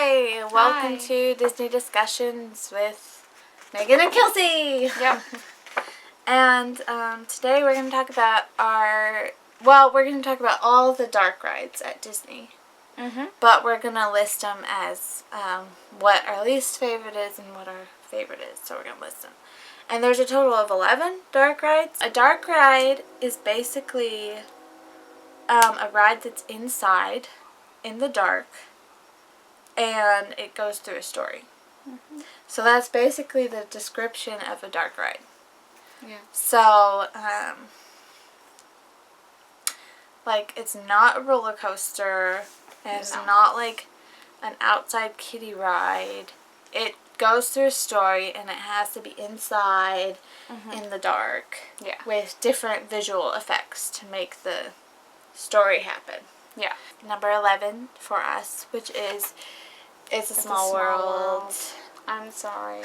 Hi, welcome to Disney Discussions with Megan and Kelsey. Yep. And today we're going to talk about all the dark rides at Disney. But we're going to list them as what our least favorite is and what our favorite is. So we're going to list them. And there's a total of 11 dark rides. A dark ride is basically a ride that's inside, in the dark, and it goes through a story. So that's basically the description of a dark ride. Yeah. So, it's not a roller coaster, and it's not like an outside kiddie ride. It goes through a story, and it has to be inside, in the dark, with different visual effects to make the story happen. Yeah. Number 11 for us, which is It's a Small World. I'm sorry.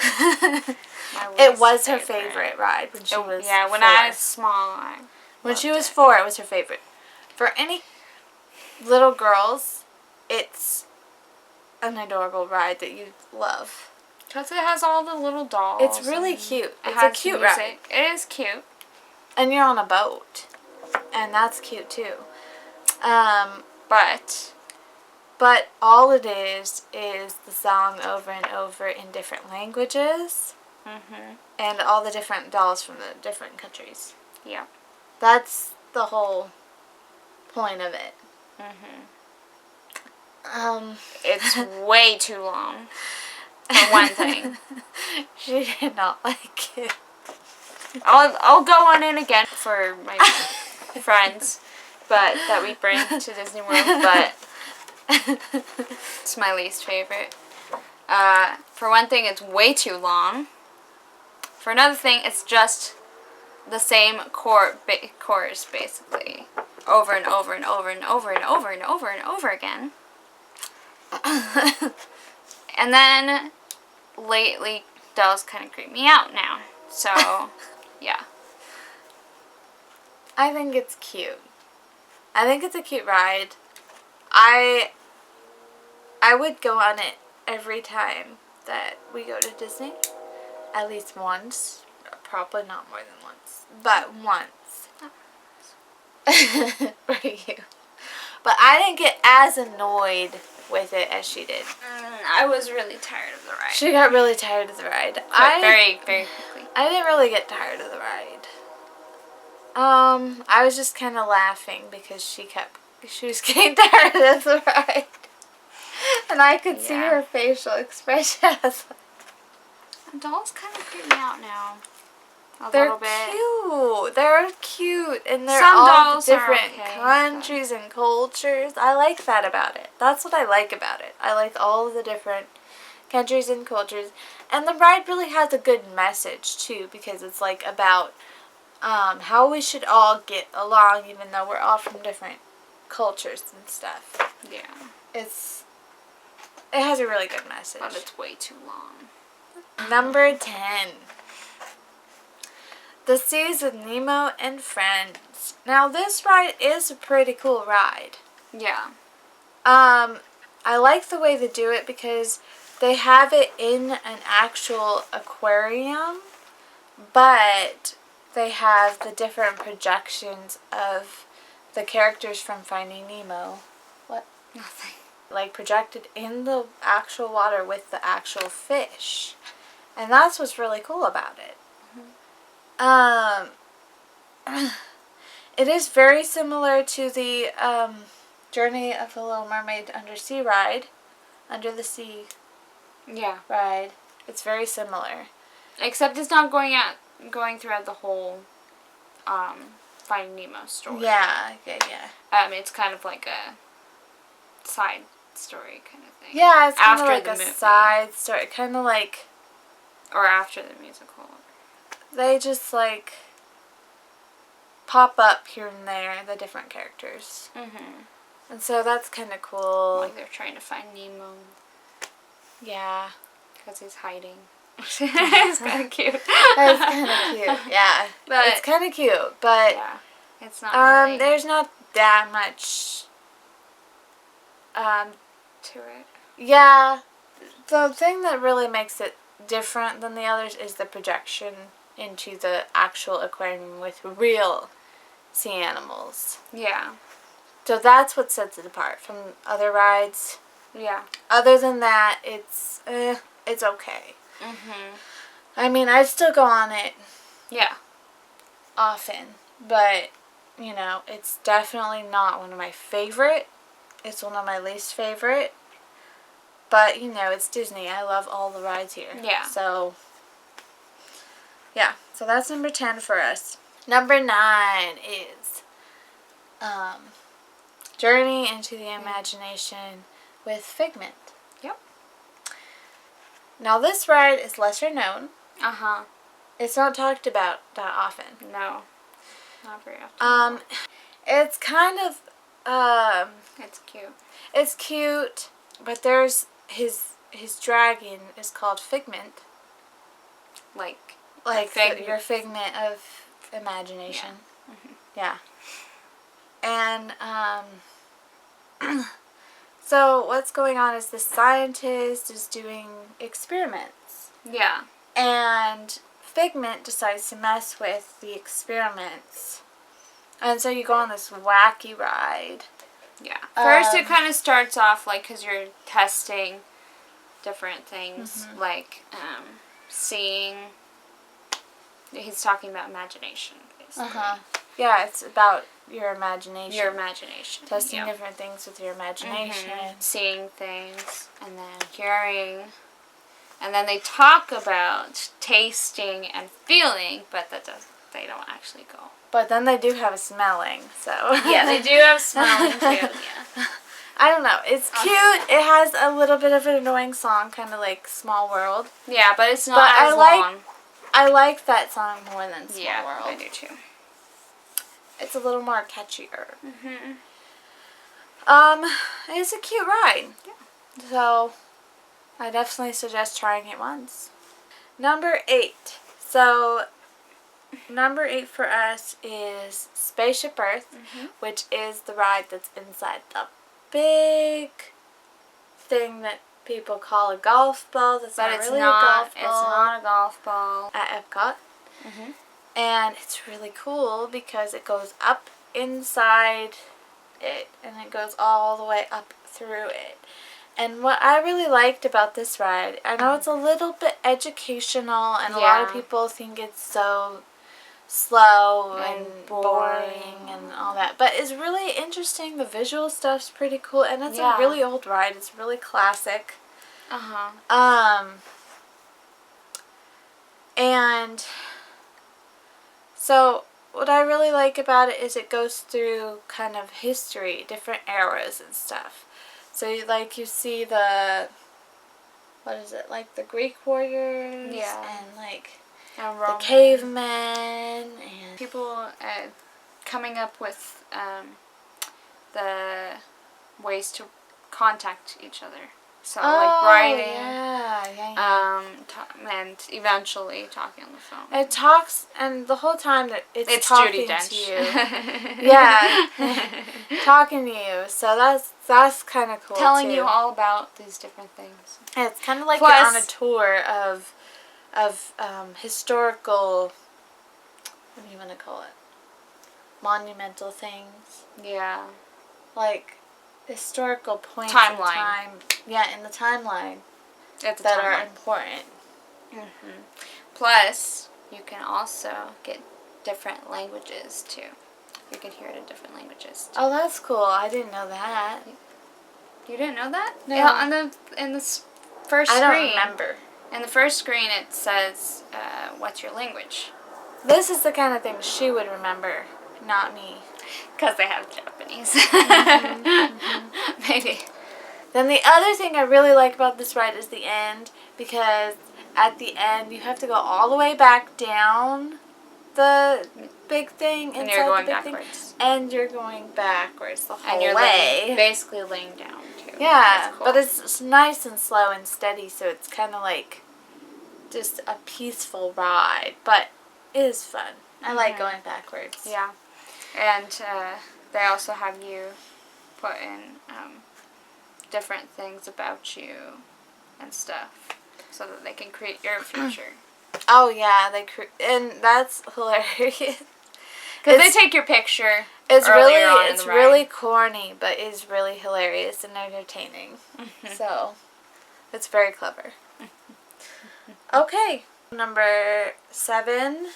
It was her favorite ride when she was 4. When I was small, When she was 4, it was her favorite. For any little girls, it's an adorable ride that you love. Because it has all the little dolls. It's really cute. It's a cute music. ride. It is cute. And you're on a boat. And that's cute too. But all it is the song over and over in different languages. And all the different dolls from the different countries. Yeah. That's the whole point of it. It's way too long. For one thing. She did not like it. I'll go on it again for my friends, but that we bring to Disney World, but it's my least favorite. For one thing, it's way too long. For another thing, it's just the same chorus, basically, over and over and over and over and over and over and over again. And then, lately, dolls kind of creep me out now. So, yeah. I think it's cute. I think it's a cute ride. I would go on it every time that we go to Disney. At least once. Probably not more than once. But once. For you. But I didn't get as annoyed with it as she did. I was really tired of the ride. She got really tired of the ride. Very, very quickly. I didn't really get tired of the ride. I was just kind of laughing because she was getting tired of the ride. And I could see her facial expression. Dolls kind of creep me out now. They're little bit. Cute. They're cute. And they're Some all dolls different are okay, countries and cultures. I like that about it. That's what I like about it. I like all of the different countries and cultures. And the ride really has a good message, too, because it's about how we should all get along, even though we're all from different cultures and stuff. Yeah. It has a really good message. But it's way too long. Number 10. The Seas of Nemo and Friends. Now, this ride is a pretty cool ride. Yeah. I like the way they do it because they have it in an actual aquarium, but they have the different projections of the characters from Finding Nemo. What? Nothing. Projected in the actual water with the actual fish. And that's what's really cool about it. It is very similar to the Journey of the Little Mermaid undersea ride. Under the Sea ride. It's very similar. Except it's not going throughout the whole Finding Nemo story. Yeah. It's kind of like a side story kind of thing. Yeah, it's kind of like the a movie. side story. Kind of like... Or after the musical. They just, pop up here and there, the different characters. And so that's kind of cool. Like they're trying to find Nemo. Yeah. Because he's hiding. It's kind of cute. It's kind of cute, yeah. But it's kind of cute, but... Yeah. It's not really... There's not that much... to it. Yeah, The thing that really makes it different than the others is the projection into the actual aquarium with real sea animals. Yeah. So that's what sets it apart from other rides. Yeah. Other than that, it's okay. I mean, I'd still go on it. Yeah. Often, but you know, it's definitely not one of my favorite. It's one of my least favorite. But you know, it's Disney. I love all the rides here. Yeah. So yeah, so that's number 10 for us. Number 9 is Journey into the Imagination with Figment. Yep. Now this ride is lesser known. Uh-huh. It's not talked about that often. No. Not very often. It's kind of it's cute. It's cute, but there's his dragon is called Figment. Like your figment of imagination. Yeah. And so what's going on is the scientist is doing experiments. Yeah. And Figment decides to mess with the experiments. And so you go on this wacky ride. Yeah. First it kind of starts off like because you're testing different things like seeing. He's talking about imagination, basically. Yeah, it's about your imagination. Your imagination. Testing different things with your imagination. Seeing things and then hearing. And then they talk about tasting and feeling, but they don't actually go. But then they do have a smelling, so. Yeah, they do have smelling too, yeah. I don't know. It's cute. It has a little bit of an annoying song, kind of like Small World. Yeah, but it's not as long. I like that song more than Small World. Yeah, I do too. It's a little more catchier. It's a cute ride. Yeah. So, I definitely suggest trying it once. Number 8. So, number 8 for us is Spaceship Earth, which is the ride that's inside the big thing that people call a golf ball. That's not really a golf ball. It's not a golf ball. At Epcot. And it's really cool because it goes up inside it and it goes all the way up through it. And what I really liked about this ride, I know it's a little bit educational and a lot of people think it's so slow and boring and all that. But it's really interesting. The visual stuff's pretty cool. And it's a really old ride. It's really classic. And so what I really like about it is it goes through kind of history, different eras and stuff. So you see the, what is it, like the Greek warriors and like the cavemen and people coming up with the ways to contact each other. So like writing, and eventually talking on the phone. It talks, and the whole time that it's talking Judi Dench. to you. Talking to you. So that's kind of cool. Telling you all about these different things. And it's kind of like you're on a tour of historical. What do you want to call it? Monumental things. Yeah. Like historical points in time. Yeah, in the timeline that are important. Plus, you can also get different languages too. You can hear it in different languages too. Oh, that's cool. I didn't know that. You didn't know that? No. Yeah, in the first screen. I don't remember. In the first screen, it says, "What's your language?" This is the kind of thing she would remember, not me. Because they have Japanese. Maybe. Then the other thing I really like about this ride is the end, because at the end you have to go all the way back down the big thing inside and you're going the big backwards. Thing, and you're going backwards the whole and you're way. Basically laying down too. Yeah, cool. but it's nice and slow and steady, so it's kind of like just a peaceful ride, but it is fun. I like going backwards. Yeah. And they also have you put in different things about you and stuff so that they can create your future. Oh yeah, and that's hilarious. Because they take your picture. It's really really corny, but it's really hilarious and entertaining. So, it's very clever. Okay, number 7.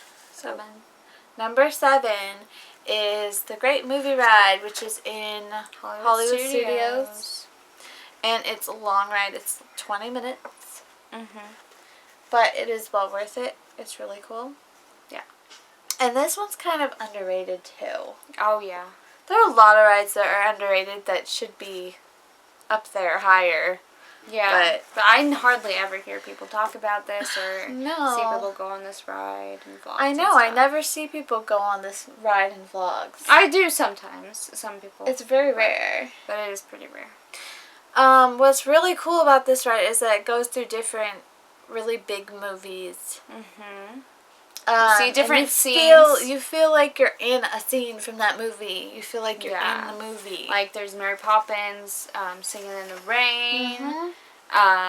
Number 7 is the Great Movie Ride, which is in Hollywood Studios. And it's a long ride. It's 20 minutes. But it is well worth it. It's really cool. Yeah. And this one's kind of underrated too. Oh, yeah. There are a lot of rides that are underrated that should be up there higher. Yeah. But I hardly ever hear people talk about this or see No. people go on this ride and vlogs. I know. I never see people go on this ride in vlogs. I do sometimes. Some people. It's very rare. But it is pretty rare. What's really cool about this ride is that it goes through different really big movies. See different scenes. You feel like you're in a scene from that movie. You feel like you're in the movie. Like there's Mary Poppins singing in the rain.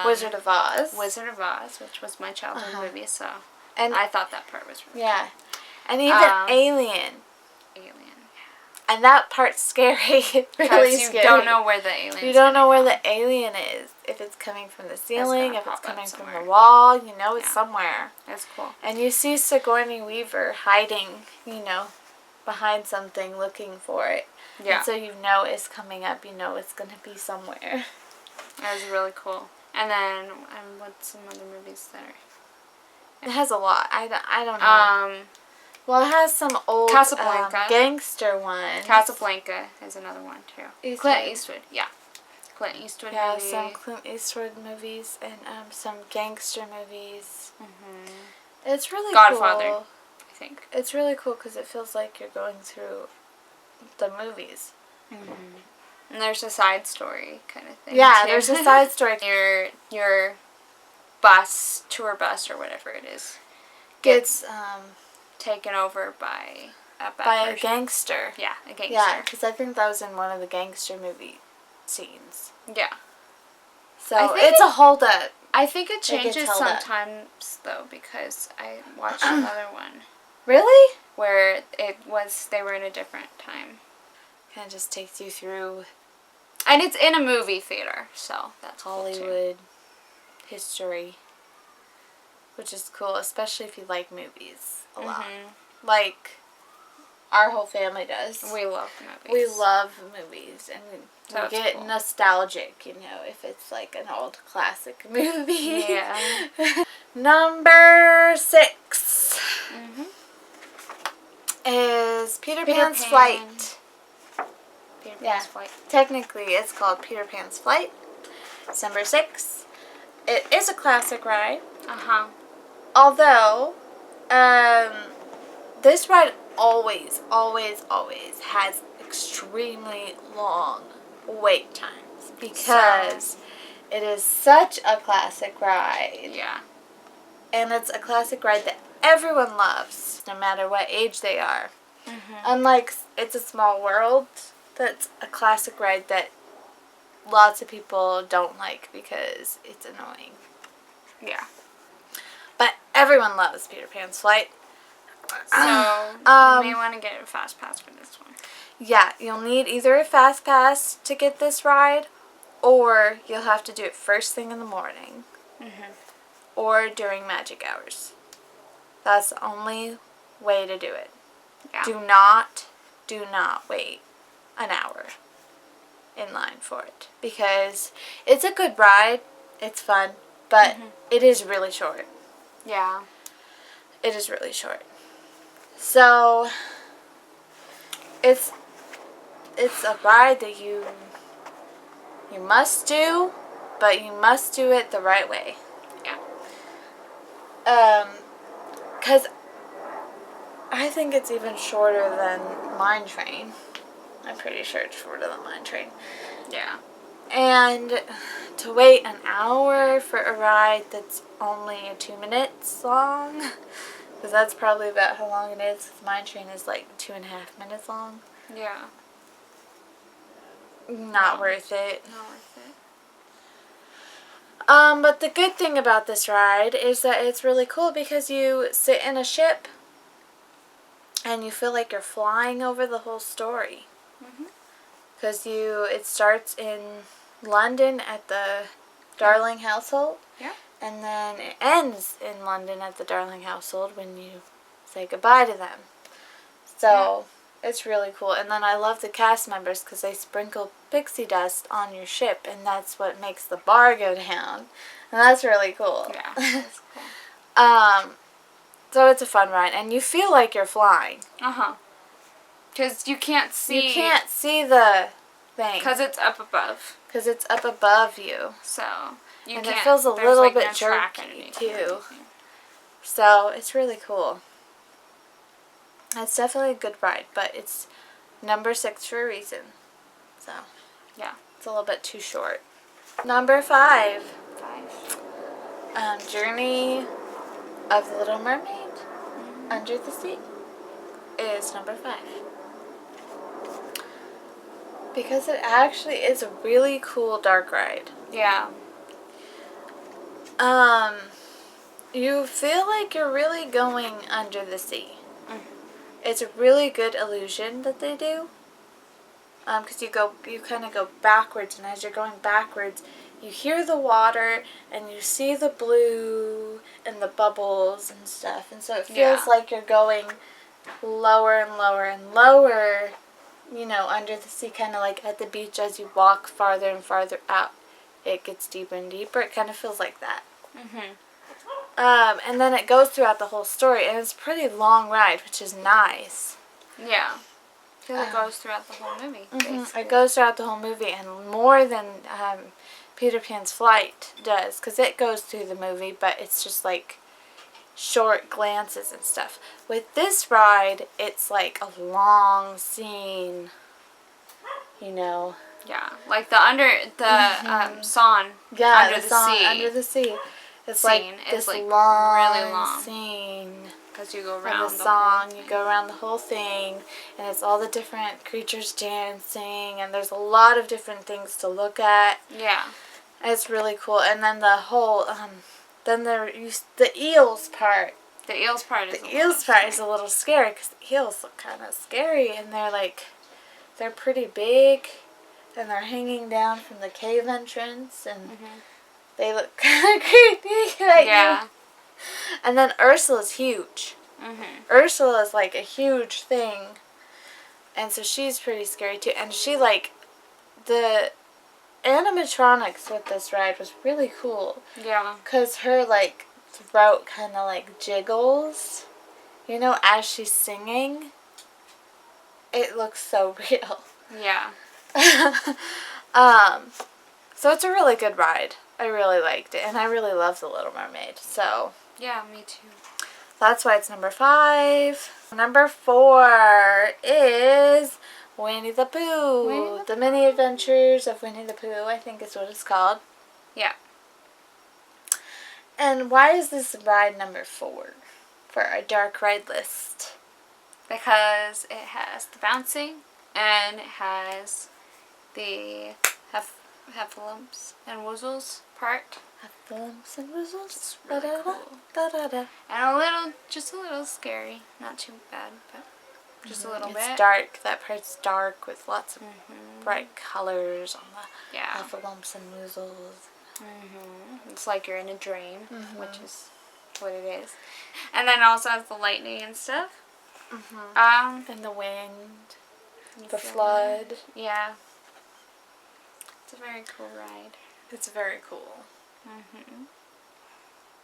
Wizard of Oz. Wizard of Oz, which was my childhood movie, so and I thought that part was really cool. And even Alien. And that part's scary. Really you scary. You don't know where the alien. You don't know where the alien is. If it's coming from the ceiling, if it's coming from the wall, you know it's somewhere. That's cool. And you see Sigourney Weaver hiding, behind something, looking for it. Yeah. And so you know it's coming up. You know it's going to be somewhere. That was really cool. And then, what's some other movies that are? It has a lot. I don't know. Well, it has some old Casablanca. Gangster ones. Casablanca is another one, too. Clint Eastwood, yeah. Clint Eastwood yeah, movie. some Clint Eastwood movies and some gangster movies. It's really Godfather, cool. I think. It's really cool because it feels like you're going through the movies. And there's a side story kind of thing. Yeah, too. there's a side story. Your bus, tour bus or whatever it is, gets taken over by a gangster. Yeah, a gangster. Yeah, because I think that was in one of the gangster movie scenes. Yeah. So it's a hold-up. I think it changes sometimes, though, because I watched another one. Really? Where they were in a different time. Kind of just takes you through. And it's in a movie theater, so that's Hollywood history. Which is cool, especially if you like movies a lot. Like our whole family does. We love movies. We love movies, and we get nostalgic, if it's like an old classic movie. Yeah. Number 6 is Peter Pan's Flight. Peter Pan's Flight. Technically, it's called Peter Pan's Flight. It's number 6. It is a classic ride. Although, this ride always has extremely long wait times because it is such a classic ride. Yeah. And it's a classic ride that everyone loves, no matter what age they are. Unlike It's a Small World, that's a classic ride that lots of people don't like because it's annoying. Yeah. But everyone loves Peter Pan's Flight. So, you may want to get a fast pass for this one. Yeah, you'll need either a fast pass to get this ride, or you'll have to do it first thing in the morning. Or during magic hours. That's the only way to do it. Yeah. Do not wait an hour in line for it. Because it's a good ride, it's fun, but it is really short. Yeah. It is really short. So, it's a ride that you must do, but you must do it the right way. Yeah. 'Cause I think it's even shorter than Mine Train. I'm pretty sure it's shorter than Mine Train. Yeah. And to wait an hour for a ride that's only 2 minutes long, because that's probably about how long it is. Mine Train is like 2.5 minutes long. Yeah. Not worth it. Not worth But the good thing about this ride is that it's really cool because you sit in a ship and you feel like you're flying over the whole story. Because it starts in London at the Darling household. Yeah. And then it ends in London at the Darling household when you say goodbye to them. So it's really cool. And then I love the cast members because they sprinkle pixie dust on your ship, and that's what makes the bar go down. And that's really cool. Yeah, that's cool. So it's a fun ride, and you feel like you're flying. Because you can't see. You can't see the thing. Because it's up above. Because it's up above you. So you and can't. It feels a there's little like bit no track jerky underneath too. So it's really cool. It's definitely a good ride, but it's number 6 for a reason. So yeah, it's a little bit too short. Number 5. 5. Journey of the Little Mermaid Under the Sea is number 5. Because it actually is a really cool dark ride. Yeah. You feel like you're really going under the sea. It's a really good illusion that they do. Because you kind of go backwards, and as you're going backwards, you hear the water, and you see the blue and the bubbles and stuff. And so it feels like you're going lower and lower and lower, under the sea, kind of like at the beach as you walk farther and farther out. It gets deeper and deeper. It kind of feels like that. And then it goes throughout the whole story, and it's a pretty long ride, which is nice. Yeah. Because it goes throughout the whole movie, basically. It goes throughout the whole movie, and more than Peter Pan's Flight does, because it goes through the movie, but it's just like short glances and stuff. With this ride, it's like a long scene, Yeah, like the song Yeah, under the song sea. Under the Sea. It's Scene like this is, like, long, really long. scene. Because you go From around the the song, whole you go around the whole thing, and it's all the different creatures dancing, and there's a lot of different things to look at. Yeah. It's really cool. And then the whole, the eels part. The eels part is a little scary because the eels look kind of scary, and they're pretty big, and they're hanging down from the cave entrance, and they look kind of creepy. Yeah. And then Ursula's huge. Ursula is like a huge thing, and so she's pretty scary too. And the animatronics with this ride was really cool. Yeah. Because her throat kind of jiggles, as she's singing. It looks so real. Yeah. So it's a really good ride. I really liked it, and I really love The Little Mermaid. So yeah, me too. That's why it's number 5. Number 4 is Winnie the Pooh. The Mini Adventures of Winnie the Pooh, I think is what it's called. Yeah. And why is this ride number 4 for our dark ride list? Because it has the bouncing, and it has the heffalumps and woozles part. Heffalumps and woozles. It's really cool. Da-da-da. And just a little scary. Not too bad, but just a little bit. It's dark. That part's dark with lots of bright colors on the heffalumps and woozles. It's like you're in a dream, which is what it is. And then also has the lightning and stuff. And the wind. The flood. Yeah. It's a very cool ride. It's very cool.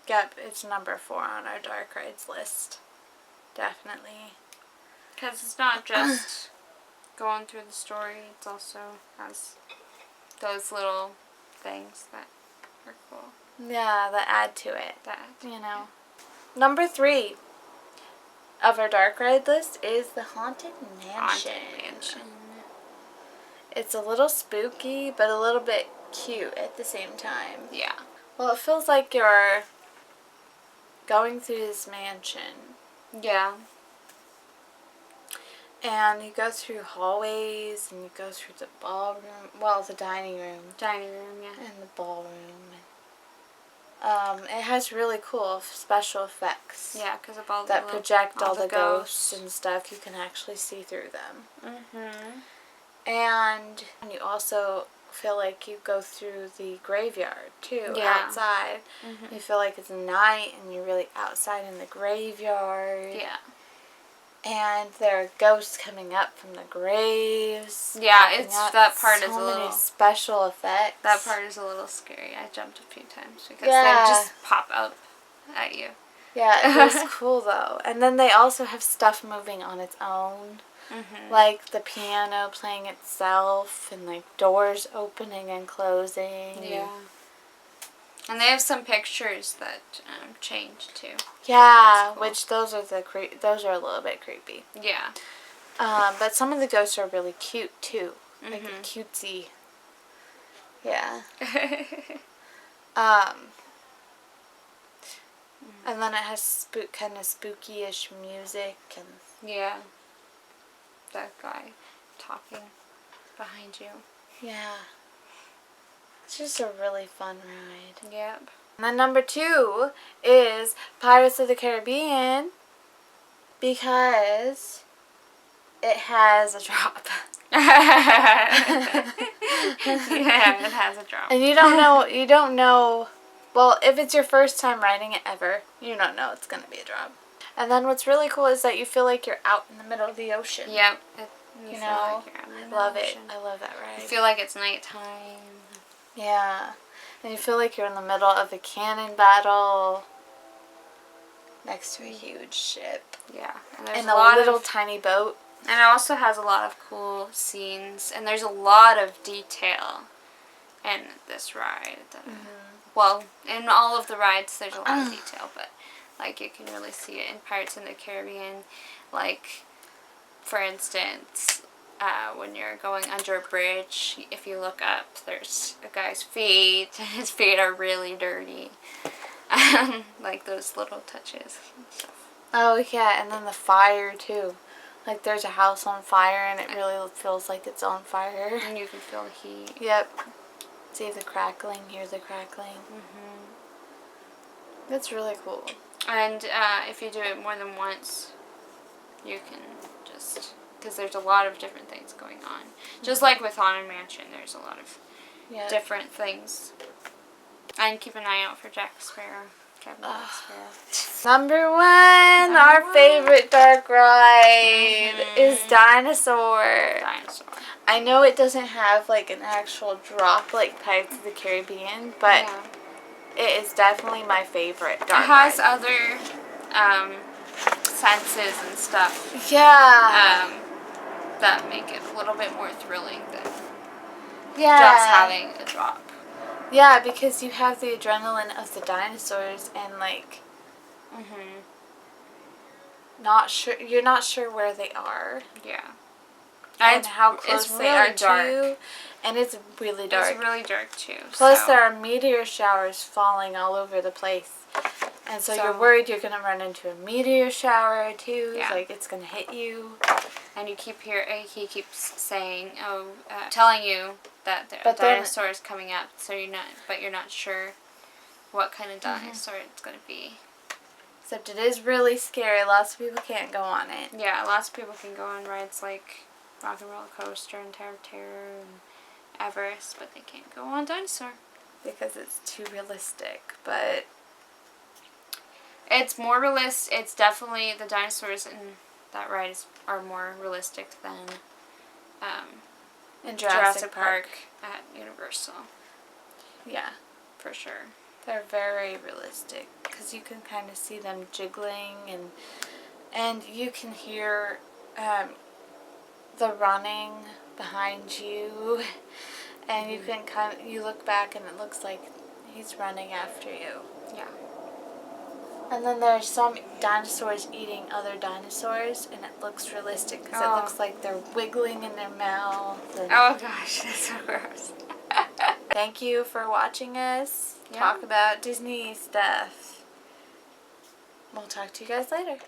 Yep, it's number 4 on our dark rides list. Definitely. Because it's not just going through the story, it also has those little things that are cool. Yeah, that add to it. Number 3 of our dark ride list is the Haunted Mansion. It's a little spooky, but a little bit cute at the same time. Yeah. Well, it feels like you're going through this mansion. Yeah. And you go through hallways, and you go through the ballroom, the dining room. Dining room, yeah. And the ballroom. It has really cool special effects. Yeah, because of all that the project all the ghosts and stuff. You can actually see through them. And you also feel like you go through the graveyard too, outside. You feel like it's night and you're really outside in the graveyard. Yeah. And there are ghosts coming up from the graves. Yeah, that part is a little... So many special effects. That part is a little scary. I jumped a few times because they just pop up at you. Yeah, it was cool though. And then they also have stuff moving on its own. Like the piano playing itself and like doors opening and closing. Yeah. And they have some pictures that change too. Yeah, cool. Which those are a little bit creepy. Yeah. But some of the ghosts are really cute too. Like cutesy. Yeah. And then it has kind of spooky-ish music and... Yeah. That guy talking behind you. Yeah. It's just a really fun ride. Yep. And then number 2 is Pirates of the Caribbean because it has a drop. Yeah, it has a drop. And you don't know, well, if it's your first time riding it ever, you don't know it's going to be a drop. And then what's really cool is that you feel like you're out in the middle of the ocean. Yep. You know, I love it. I love that ride. You feel like it's nighttime. Yeah. And you feel like you're in the middle of a cannon battle next to a huge ship. Yeah. And a little tiny boat. And it also has a lot of cool scenes. And there's a lot of detail in this ride. Well, in all of the rides there's a lot of detail. But, like, you can really see it in Pirates in the Caribbean. Like, for instance... when you're going under a bridge, if you look up, there's a guy's feet, and his feet are really dirty. Like those little touches and stuff. Oh, yeah, and then the fire, too. Like, there's a house on fire, and it really feels like it's on fire. And you can feel the heat. Yep. See the crackling, hear the crackling. That's really cool. And if you do it more than once, you can just... Because there's a lot of different things going on. Just like with Haunted Mansion, there's a lot of different things. And keep an eye out for Jack Sparrow. Captain Jack Sparrow. Number 1, our favorite dark ride is Dinosaur. Dinosaur. I know it doesn't have like an actual drop like Pirates of the Caribbean, but it is definitely my favorite dark ride. It has other senses and stuff. Yeah. That make it a little bit more thrilling than just having a drop. Yeah, because you have the adrenaline of the dinosaurs and like you're not sure where they are. Yeah. And how close they are to you. And it's really dark. It's really dark too. Plus there are meteor showers falling all over the place. And so you're worried you're going to run into a meteor shower too. Yeah. Like it's going to hit you. And you keep he keeps saying, telling you that the dinosaur is coming up, so you're not sure what kind of dinosaur it's going to be. Except it is really scary. Lots of people can't go on it. Yeah, lots of people can go on rides like Rock and Roller Coaster and Tower of Terror and Everest, but they can't go on Dinosaur. Because it's too realistic, but... It's more realistic. It's definitely, the dinosaurs in that ride are more realistic than in Jurassic Park at Universal. Yeah. For sure. They're very realistic because you can kind of see them jiggling and you can hear the running behind you, and you can you look back and it looks like he's running after you. Yeah. And then there's some dinosaurs eating other dinosaurs, and it looks realistic because it looks like they're wiggling in their mouth. Oh gosh, that's so gross. Thank you for watching us talk about Disney stuff. We'll talk to you guys later.